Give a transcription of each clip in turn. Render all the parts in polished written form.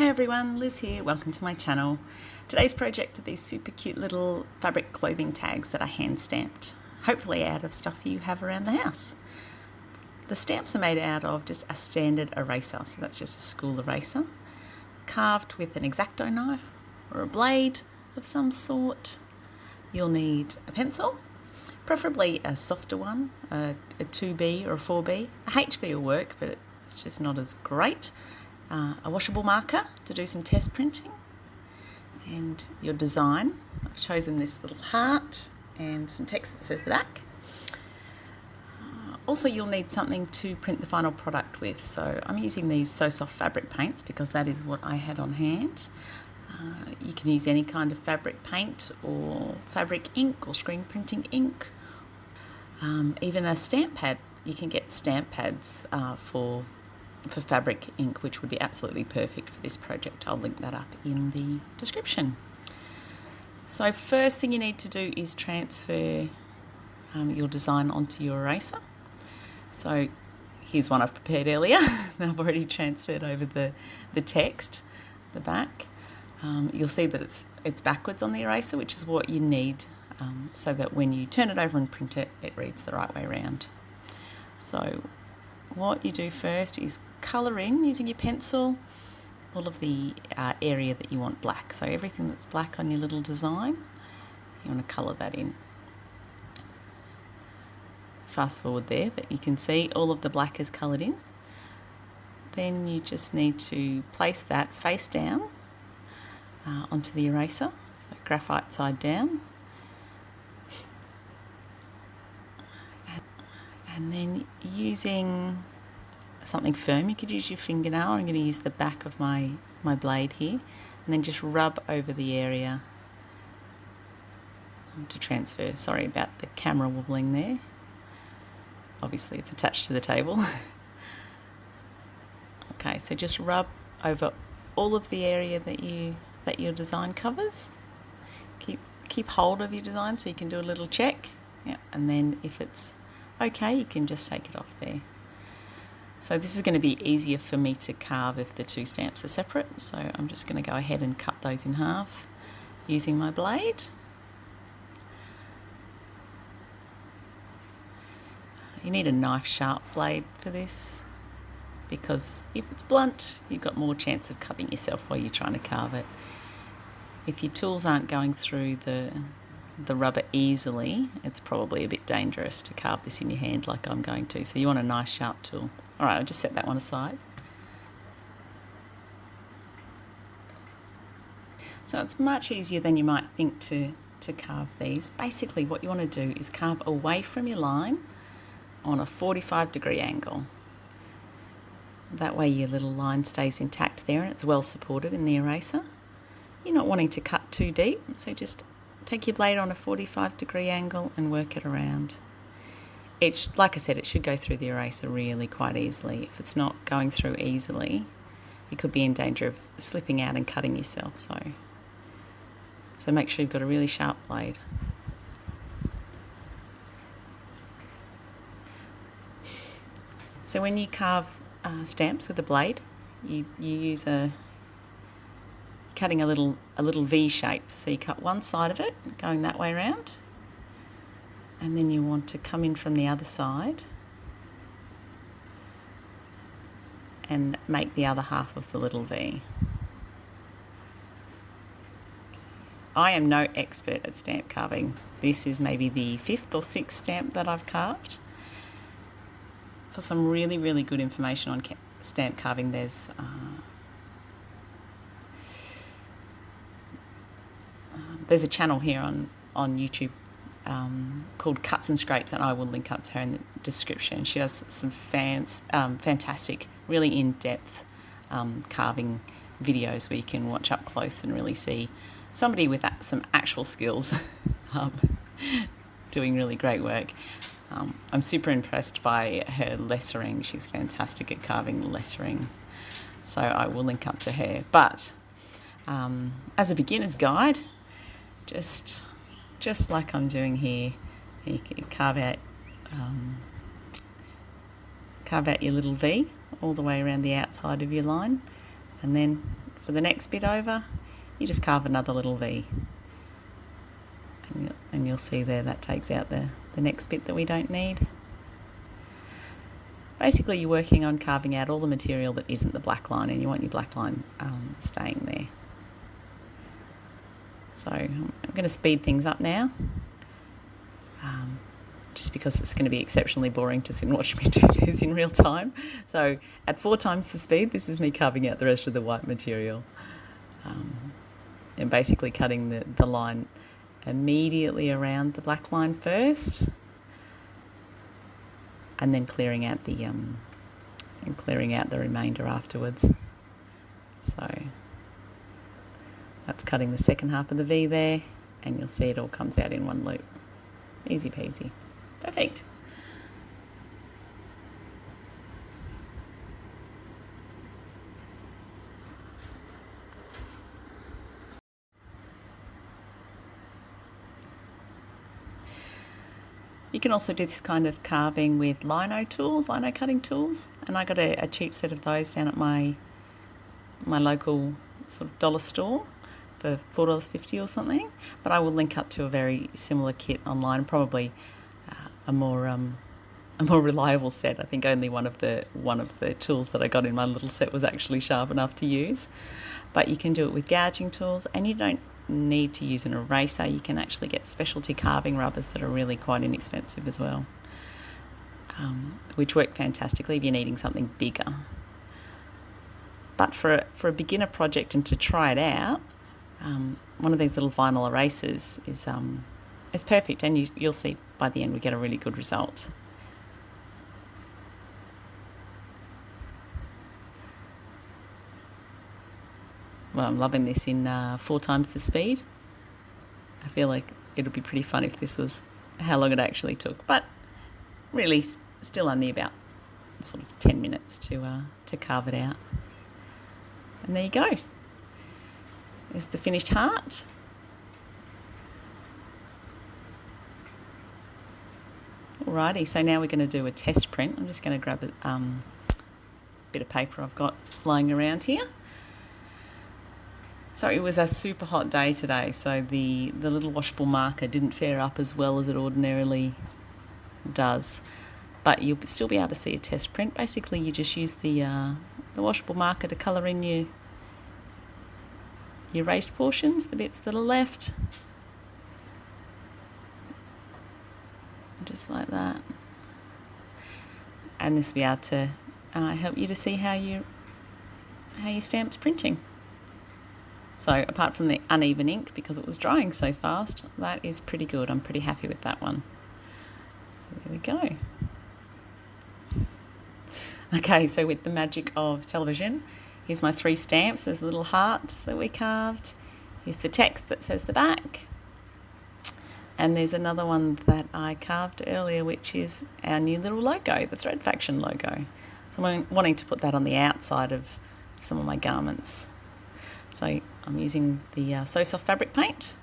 Hey everyone, Liz here, welcome to my channel. Today's project are these super cute little fabric clothing tags that I hand stamped, hopefully out of stuff you have around the house. The stamps are made out of just a standard eraser, so that's just a school eraser, carved with an X-Acto knife or a blade of some sort. You'll need a pencil, preferably a softer one, a 2B or a 4B. A HB will work, but it's just not as great. A washable marker to do some test printing, and your design. I've chosen this little heart and some text that says the back. Also, you'll need something to print the final product with, so I'm using these So Soft fabric paints because that is what I had on hand. You can use any kind of fabric paint or fabric ink or screen printing ink. Even a stamp pad. You can get stamp pads for fabric ink, which would be absolutely perfect for this project. I'll link that up in the description. So first thing you need to do is transfer your design onto your eraser. So here's one I've prepared earlier. I've already transferred over the text, the back. You'll see that it's backwards on the eraser, which is what you need so that when you turn it over and print it, it reads the right way around. So what you do first is colour in, using your pencil, all of the area that you want black. So everything that's black on your little design, you want to colour that in. Fast forward there, but you can see all of the black is coloured in. Then you just need to place that face down onto the eraser, so graphite side down. And then using something firm, you could use your fingernail. I'm going to use the back of my blade here, and then just rub over the area to transfer. Sorry about the camera wobbling there. Obviously it's attached to the table. Okay, so just rub over all of the area that your design covers. Keep hold of your design so you can do a little check. Yeah, and then if it's okay, you can just take it off there. So this is going to be easier for me to carve if the two stamps are separate. So I'm just going to go ahead and cut those in half using my blade. You need a knife sharp blade for this, because if it's blunt, you've got more chance of cutting yourself while you're trying to carve it. If your tools aren't going through the rubber easily, it's probably a bit dangerous to carve this in your hand like I'm going to. So you want a nice sharp tool. All right, I'll just set that one aside. So it's much easier than you might think to carve these. Basically what you want to do is carve away from your line on a 45-degree angle. That way your little line stays intact there and it's well supported in the eraser. You're not wanting to cut too deep, so just take your blade on a 45-degree angle and work it around. Like I said, it should go through the eraser really quite easily. If it's not going through easily, you could be in danger of slipping out and cutting yourself. So make sure you've got a really sharp blade. So when you carve stamps with a blade, you use cutting a little V shape. So you cut one side of it, going that way around, and then you want to come in from the other side and make the other half of the little V. I am no expert at stamp carving. This is maybe the 5th or 6th stamp that I've carved. For some really, really good information on stamp carving, there's a channel here on YouTube called Cuts and Scrapes, and I will link up to her in the description. She does some fantastic, really in-depth carving videos where you can watch up close and really see somebody with some actual skills doing really great work. I'm super impressed by her lettering. She's fantastic at carving lettering, so I will link up to her. But as a beginner's guide, just like I'm doing here, you can carve out your little V all the way around the outside of your line, and then for the next bit over, you just carve another little V. And you'll see there that takes out the next bit that we don't need. Basically, you're working on carving out all the material that isn't the black line, and you want your black line staying there. So I'm going to speed things up now, just because it's going to be exceptionally boring to sit and watch me do this in real time. So at 4 times the speed, this is me carving out the rest of the white material, and basically cutting the line immediately around the black line first, and then clearing out the remainder afterwards. So that's cutting the second half of the V there, and you'll see it all comes out in one loop. Easy peasy. Perfect. You can also do this kind of carving with lino cutting tools, and I got a cheap set of those down at my local sort of dollar store for $4.50 or something. But I will link up to a very similar kit online, probably a more reliable set. I think only one of the tools that I got in my little set was actually sharp enough to use. But you can do it with gouging tools, and you don't need to use an eraser. You can actually get specialty carving rubbers that are really quite inexpensive as well, which work fantastically if you're needing something bigger. But for a beginner project and to try it out, one of these little vinyl erasers is perfect, and you'll see by the end we get a really good result. Well, I'm loving this in 4 times the speed. I feel like it'll be pretty fun if this was how long it actually took, but really still only about sort of 10 minutes to carve it out. And there you go. There's the finished heart. Alrighty, so now we're going to do a test print. I'm just going to grab a bit of paper I've got lying around here. So it was a super hot day today, so the little washable marker didn't fare up as well as it ordinarily does. But you'll still be able to see a test print. Basically, you just use the washable marker to colour in your raised portions, the bits that are left. Just like that. And this will be able to help you to see how your stamp's printing. So apart from the uneven ink, because it was drying so fast, that is pretty good. I'm pretty happy with that one. So there we go. Okay, so with the magic of television, here's my 3 stamps. There's a little heart that we carved. Here's the text that says the back. And there's another one that I carved earlier, which is our new little logo, the Thread Faction logo. So I'm wanting to put that on the outside of some of my garments. So I'm using the So Soft fabric paint,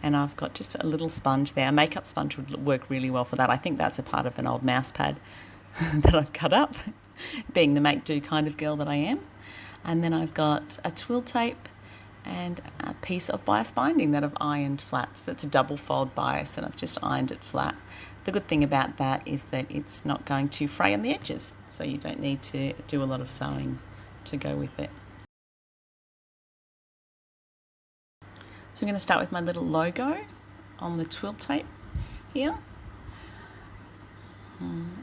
and I've got just a little sponge there. A makeup sponge would work really well for that. I think that's a part of an old mouse pad that I've cut up, being the make-do kind of girl that I am. And then I've got a twill tape and a piece of bias binding that I've ironed flat. So that's a double fold bias, and I've just ironed it flat. The good thing about that is that it's not going to fray on the edges, so you don't need to do a lot of sewing to go with it. So I'm going to start with my little logo on the twill tape here.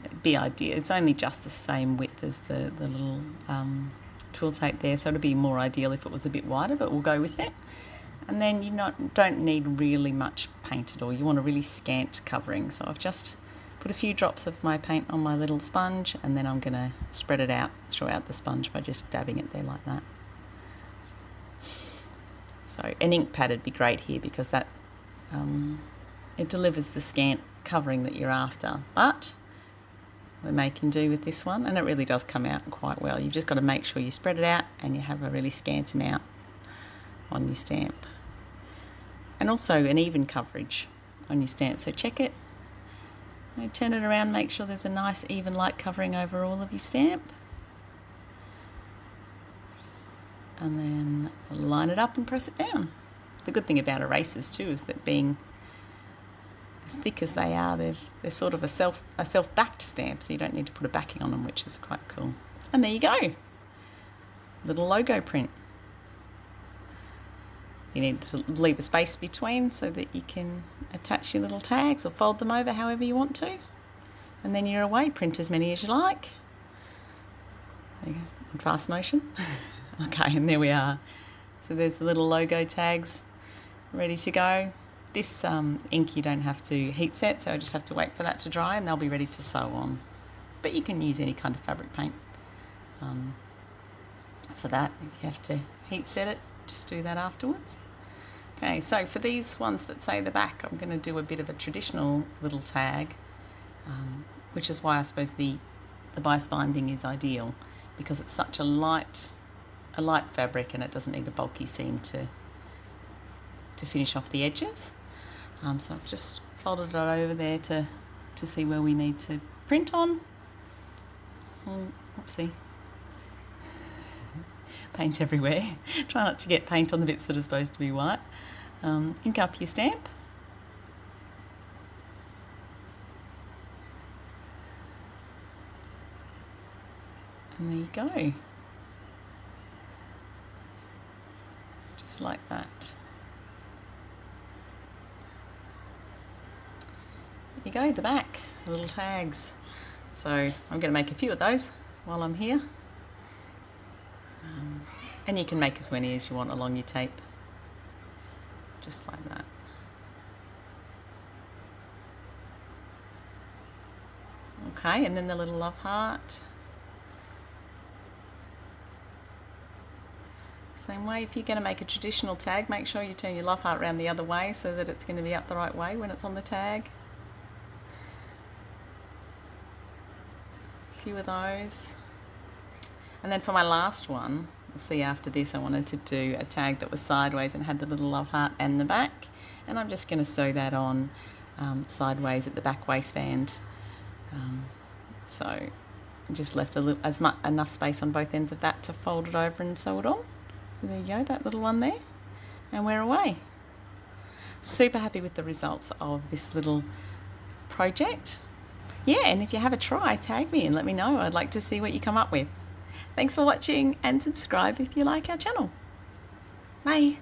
It'd be ideal. It's only just the same width as the little twill tape there, so it'd be more ideal if it was a bit wider, but we'll go with it. And then you don't need really much paint at all. You want a really scant covering. So I've just put a few drops of my paint on my little sponge, and then I'm going to spread it out throughout the sponge by just dabbing it there like that. So an ink pad would be great here, because that it delivers the scant covering that you're after. But we're making do with this one, and it really does come out quite well. You've just got to make sure you spread it out and you have a really scant amount on your stamp. And also an even coverage on your stamp, so check it. Turn it around, make sure there's a nice even light covering over all of your stamp. and then line it up and press it down. The good thing about erasers too is that being as thick as they are, they're sort of a self-backed stamp, so you don't need to put a backing on them, which is quite cool. And there you go, little logo print. You need to leave a space between so that you can attach your little tags or fold them over however you want to. And then you're away. Print as many as you like. There you go, in fast motion. Okay, and there we are. So there's the little logo tags ready to go. This ink you don't have to heat set, so I just have to wait for that to dry and they'll be ready to sew on. But you can use any kind of fabric paint for that. If you have to heat set it, just do that afterwards. Okay, so for these ones that say the back, I'm going to do a bit of a traditional little tag, which is why I suppose the bias binding is ideal, because it's such a light fabric and it doesn't need a bulky seam to finish off the edges. So I've just folded it over there to see where we need to print on. Oopsie. Paint everywhere. Try not to get paint on the bits that are supposed to be white. Ink up your stamp. And there you go. Just like that. There you go, the back, little tags. So I'm going to make a few of those while I'm here. And you can make as many as you want along your tape. Just like that. Okay, and then the little love heart. Same way, if you're going to make a traditional tag, make sure you turn your love heart around the other way so that it's going to be up the right way when it's on the tag. A few of those. And then for my last one, we'll see after this, I wanted to do a tag that was sideways and had the little love heart and the back. And I'm just going to sew that on sideways at the back waistband. So I just left enough space on both ends of that to fold it over and sew it on. So there you go, that little one there. And we're away. Super happy with the results of this little project. Yeah, and if you have a try, tag me and let me know. I'd like to see what you come up with. Thanks for watching and subscribe if you like our channel. Bye.